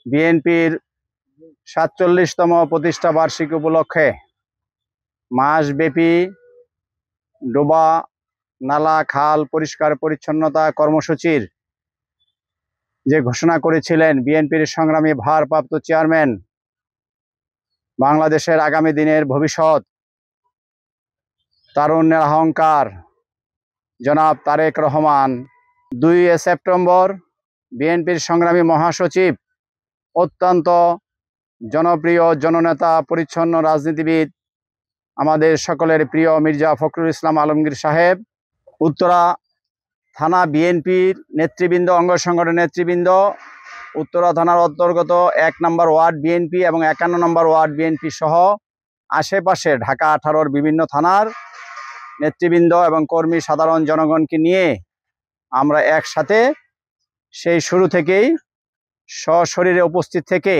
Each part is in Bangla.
বিএনপির ৪৭তম প্রতিষ্ঠা বার্ষিকী উপলক্ষে মাসব্যাপী ডোবা নালা খাল পরিষ্কার পরিচ্ছন্নতা কর্মসূচির যে ঘোষণা করেছিলেন বিএনপির সংগ্রামী ভারপ্রাপ্ত চেয়ারম্যান, বাংলাদেশের আগামী দিনের ভবিষ্যৎ, তারুণ্যের অহংকার জনাব তারেক রহমান, ২ সেপ্টেম্বর বিএনপির সংগ্রামী মহাসচিব, অত্যন্ত জনপ্রিয় জননেতা, পরিচ্ছন্ন রাজনীতিবিদ, আমাদের সকলের প্রিয় মির্জা ফখরুল ইসলাম আলমগীর সাহেব, উত্তরা থানা বিএনপির নেতৃবৃন্দ, অঙ্গ সংগঠনের নেতৃবৃন্দ, উত্তরা থানার অন্তর্গত ১ নম্বর ওয়ার্ড বিএনপি এবং ৫১ নম্বর ওয়ার্ড বিএনপি সহ আশেপাশে ঢাকা ১৮-র বিভিন্ন থানার নেতৃবৃন্দ এবং কর্মী সাধারণ জনগণকে নিয়ে আমরা একসাথে সেই শুরু থেকেই সশরীরে উপস্থিত থেকে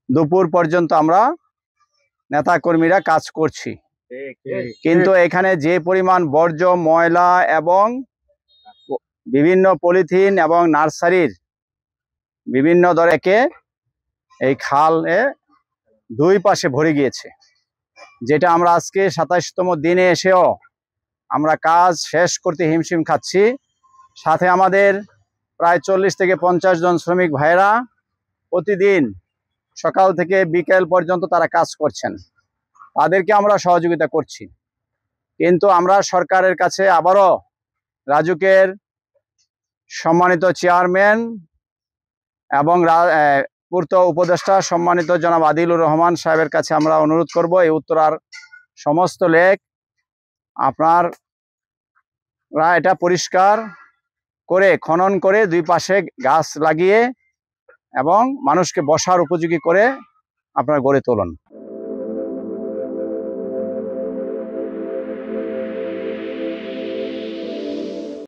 দুপুর পর্যন্ত আমরা নেতাকর্মীরা কাজ করছি। কিন্তু এখানে যে পরিমাণ বর্জ্য, ময়লা এবং বিভিন্ন পলিথিন এবং নার্সারির বিভিন্ন দরেকে এই খালে ২ পাশে ভরে গিয়েছে, যেটা আমরা আজকে ২৭তম দিনে এসেও আমরা কাজ শেষ করতে হিমশিম খাচ্ছি। সাথে আমাদের প্রায় ৪০ থেকে ৫০ জন শ্রমিক ভাইরা প্রতিদিন সকাল থেকে বিকেল পর্যন্ত তারা কাজ করছেন, তাদেরকে আমরা সহযোগিতা করছি। কিন্তু আমরা সরকারের কাছে আবারও রাজুকের সম্মানিত চেয়ারম্যান এবং পূর্ত উপদেষ্টা সম্মানিত জনাব আদিলুর রহমান সাহেবের কাছে আমরা অনুরোধ করব, এই উত্তরার সমস্ত লেক আপনারা এটা পরিষ্কার করে খনন করে ২ পাশে গাছ লাগিয়ে এবং মানুষকে বসার উপযোগী করে আপনারা গড়ে তুলুন।